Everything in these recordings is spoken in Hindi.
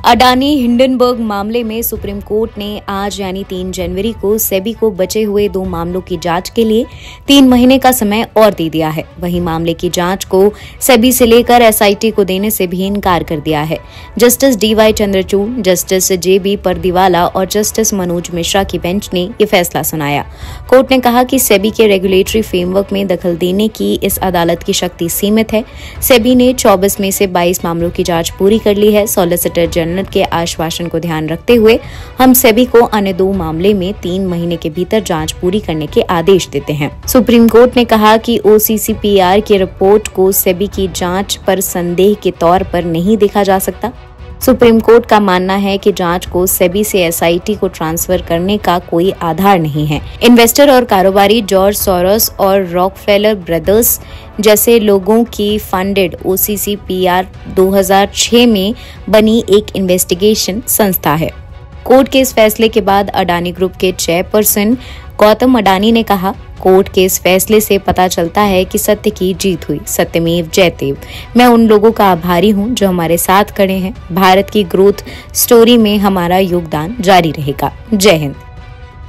अडानी हिंडनबर्ग मामले में सुप्रीम कोर्ट ने आज यानी 3 जनवरी को सेबी को बचे हुए 2 मामलों की जांच के लिए 3 महीने का समय और दे दिया है। वहीं मामले की जांच को सेबी से लेकर एसआईटी को देने से भी इनकार कर दिया है। जस्टिस डीवाई चंद्रचूड़, जस्टिस जेबी परदीवाला और जस्टिस मनोज मिश्रा की बेंच ने ये फैसला सुनाया। कोर्ट ने कहा कि सेबी के रेगुलेटरी फ्रेमवर्क में दखल देने की इस अदालत की शक्ति सीमित है। सेबी ने 24 में से 22 मामलों की जांच पूरी कर ली है। सॉलिसिटर जनरल के आश्वासन को ध्यान रखते हुए हम सेबी को अन्य 2 मामले में 3 महीने के भीतर जांच पूरी करने के आदेश देते हैं। सुप्रीम कोर्ट ने कहा कि ओसीसीपीआर की रिपोर्ट को सेबी की जांच पर संदेह के तौर पर नहीं देखा जा सकता। सुप्रीम कोर्ट का मानना है कि जांच को सेबी से एसआईटी को ट्रांसफर करने का कोई आधार नहीं है। इन्वेस्टर और कारोबारी जॉर्ज सोरोस और रॉकफेलर ब्रदर्स जैसे लोगों की फंडेड ओसीसीपीआर 2006 में बनी एक इन्वेस्टिगेशन संस्था है। कोर्ट के इस फैसले के बाद अडानी ग्रुप के चेयरपर्सन गौतम अडानी ने कहा, कोर्ट के इस फैसले से पता चलता है कि सत्य की जीत हुई। सत्यमेव जयते। मैं उन लोगों का आभारी हूं जो हमारे साथ खड़े हैं। भारत की ग्रोथ स्टोरी में हमारा योगदान जारी रहेगा। जय हिंद।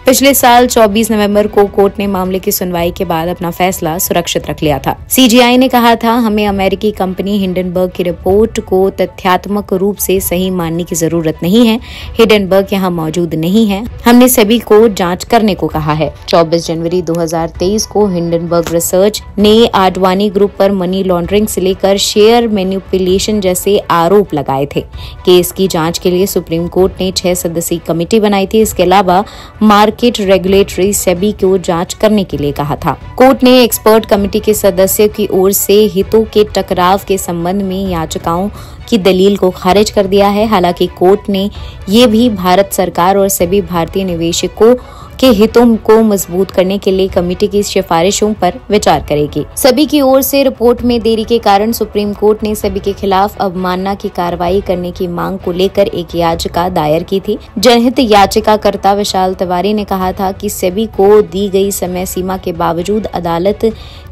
पिछले साल 24 नवंबर को कोर्ट ने मामले की सुनवाई के बाद अपना फैसला सुरक्षित रख लिया था। सीजीआई ने कहा था, हमें अमेरिकी कंपनी हिंडनबर्ग की रिपोर्ट को तथ्यात्मक रूप से सही मानने की जरूरत नहीं है। हिंडनबर्ग यहाँ मौजूद नहीं है। हमने सभी को जांच करने को कहा है। 24 जनवरी 2023 को हिंडनबर्ग रिसर्च ने आडवाणी ग्रुप पर मनी लॉन्ड्रिंग से लेकर शेयर मैनिपुलेशन जैसे आरोप लगाए थे। केस की जांच के लिए सुप्रीम कोर्ट ने 6 सदस्यीय कमेटी बनाई थी। इसके अलावा मार्केट रेगुलेटरी सेबी को जांच करने के लिए कहा था। कोर्ट ने एक्सपर्ट कमेटी के सदस्यों की ओर से हितों के टकराव के संबंध में याचिकाओं की दलील को खारिज कर दिया है। हालांकि कोर्ट ने ये भी भारत सरकार और सेबी भारतीय निवेशकों के हितों को मजबूत करने के लिए कमेटी की सिफारिशों पर विचार करेगी। सेबी की ओर से रिपोर्ट में देरी के कारण सुप्रीम कोर्ट ने सेबी के खिलाफ अवमानना की कार्रवाई करने की मांग को लेकर एक याचिका दायर की थी। जनहित याचिकाकर्ता विशाल तिवारी ने कहा था कि सेबी को दी गई समय सीमा के बावजूद अदालत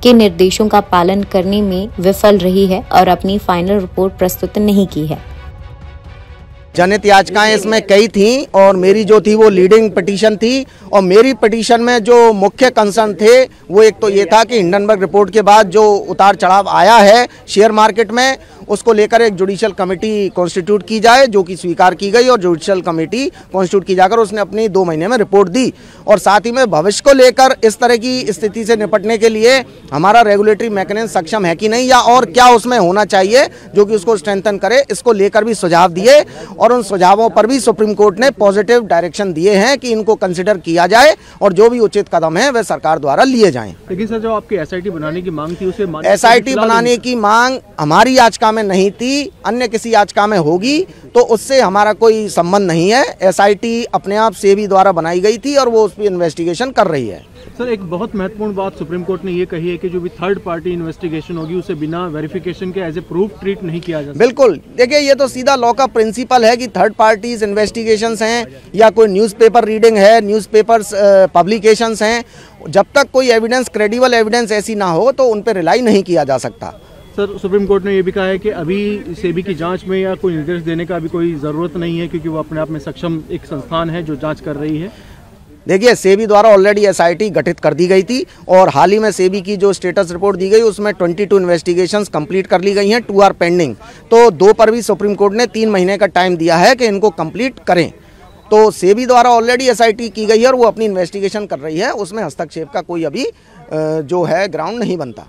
के निर्देशों का पालन करने में विफल रही है और अपनी फाइनल रिपोर्ट प्रस्तुत नहीं की है। जनहित याचिकाएं इसमें कई थी और मेरी जो थी वो लीडिंग पिटीशन थी। और मेरी पिटीशन में जो मुख्य कंसर्न थे वो एक तो ये था कि हिंडनबर्ग रिपोर्ट के बाद जो उतार चढ़ाव आया है शेयर मार्केट में, उसको लेकर एक जुडिशियल कमेटी कॉन्स्टिट्यूट की जाए, जो कि स्वीकार की गई और जुडिशियल कमेटी कॉन्स्टिट्यूट की जाकर उसने अपनी 2 महीने में रिपोर्ट दी। और साथ ही में भविष्य को लेकर इस तरह की स्थिति से निपटने के लिए हमारा रेगुलेटरी मैकेनिज्म सक्षम है कि नहीं, या और क्या उसमें होना चाहिए जो कि उसको स्ट्रेंथन करे, इसको लेकर भी सुझाव दिए। और उन सुझावों पर भी सुप्रीम कोर्ट ने पॉजिटिव डायरेक्शन दिए हैं कि इनको कंसिडर किया जाए और जो भी उचित कदम है वह सरकार द्वारा लिए जाएं। लेकिन सर, जो आपकी एसआईटी बनाने की मांग थी उसे एसआईटी बनाने की मांग हमारी याचिका में नहीं थी, अन्य किसी याचिका में होगी, तो उससे हमारा कोई संबंध नहीं है। एसआईटी अपने आप सेबी द्वारा बनाई गई थी और वो उस पर इन्वेस्टिगेशन कर रही है। सर, एक बहुत महत्वपूर्ण बात सुप्रीम कोर्ट ने ये कही है कि जो भी थर्ड पार्टी इन्वेस्टिगेशन होगी उसे बिना वेरिफिकेशन के एज ए प्रूफ ट्रीट नहीं किया जा सकता। बिल्कुल, देखिए ये तो सीधा लॉ का प्रिंसिपल है कि थर्ड पार्टीज इन्वेस्टिगेशंस हैं या कोई न्यूज़पेपर रीडिंग है, न्यूज़पेपर्स पब्लिकेशंस हैं, जब तक कोई एविडेंस, क्रेडिबल एविडेंस ऐसी ना हो तो उन पर रिलाई नहीं किया जा सकता। सर, सुप्रीम कोर्ट ने ये भी कहा है कि अभी सेबी की जांच में या कोई निर्देश देने का अभी कोई ज़रूरत नहीं है, क्योंकि वो अपने आप में सक्षम एक संस्थान है जो जांच कर रही है। देखिए, सेबी द्वारा ऑलरेडी एसआईटी गठित कर दी गई थी और हाल ही में सेबी की जो स्टेटस रिपोर्ट दी गई उसमें 22 इन्वेस्टिगेशंस कंप्लीट कर ली गई हैं, 2 आर पेंडिंग। तो 2 पर भी सुप्रीम कोर्ट ने 3 महीने का टाइम दिया है कि इनको कंप्लीट करें। तो सेबी द्वारा ऑलरेडी एसआईटी की गई है और वो अपनी इन्वेस्टिगेशन कर रही है, उसमें हस्तक्षेप का कोई अभी जो है ग्राउंड नहीं बनता।